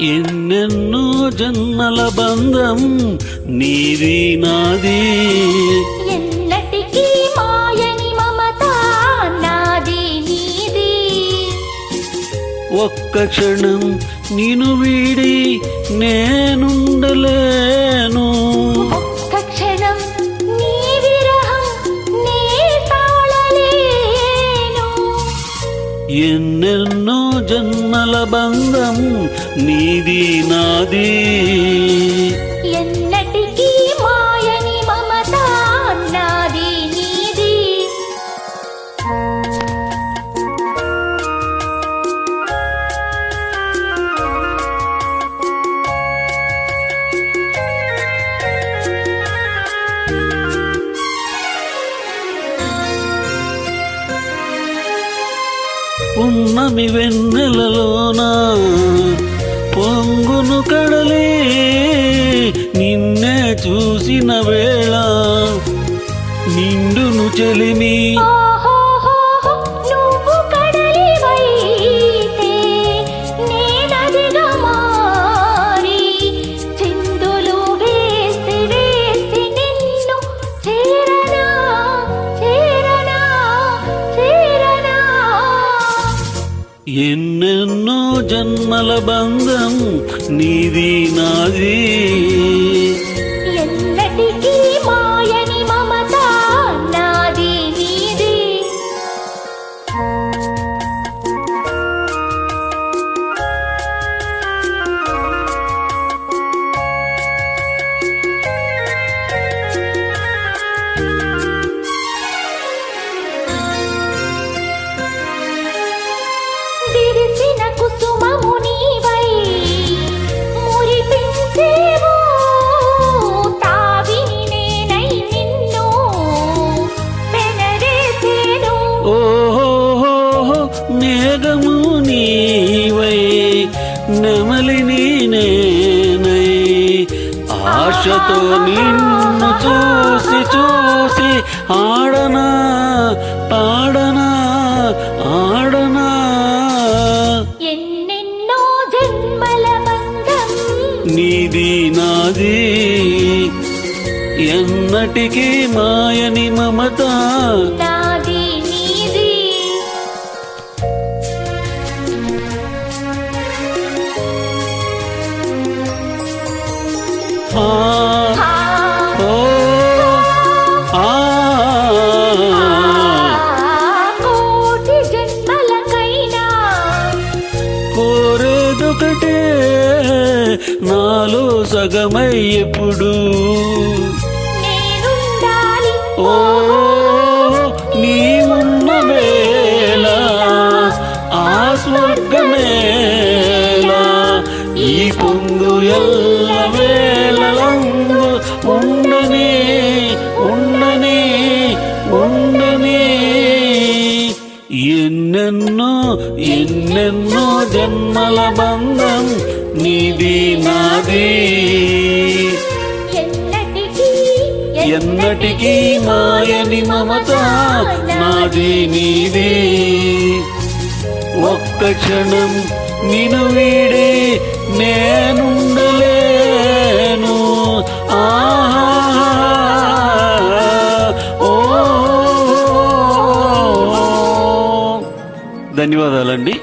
ఎన్నెన్నో జన్మల బంధం నీది నాది, ఎన్నటికీ మాయని మమత నాది నీది. ఒక్క క్షణం నిన్ను వీడి నేనుండలేను, ఒక్క క్షణం నీ విరహం నే తాళలేను. ఎన్నెన్నో జన్మల బంధం నీది నాది, ఎన్నటికీ మాయని మమత నాది నీది. పున్నమి వెన్నెలలోన పొంగును కడలే నిన్నే చూసిన వేళ నిండును చెలిమి. ఓహోహోహో, నువ్వు కడలివైతే నేనదిగా మారి చిందులు వేసి వేసి నిన్ను చేరనా చేరనా చేరనా. ఎన్నెన్నో జన్మల బంధం నీది నాది, ఎన్నటికీ మాయని మమత నాది నీది. విరిసిన కుసుమము నీవై మురిపించేవు, తావిని నేనై నిన్ను పెనవేసేను. ఓహో మేఘము నీవై నెమలిని నేనై ఆశతో నిన్ను చూసి చూసి ఆడనా పాడనా ఆడనా. ఎన్నెన్నో జన్మల బంధం నీది నాది, ఎన్నటికీ మాయని మమత నాది నీది. ఆ, ఓ, ఆ. కోటి జన్మలకైనా కోరేదొకటే నాలో సగమై ఎప్పుడు, నేనుండాలి. ఓ నీవున్న వేళ ఆ స్వర్గమేళ, ఈ పొంగు ఎల్ల వేళలందు ఉండని ఉండని ఉండని. ఎన్నెన్నో ఎన్నెన్నో జన్మల బంధం నీది నాది, ఎన్నటికీ ఎన్నటికీ మాయని మమత నాది నీది. ఒక్క క్షణం నిన్ను వీడి నేనుండలేను. ఆహా ఓ. ధన్యవాదాలండి.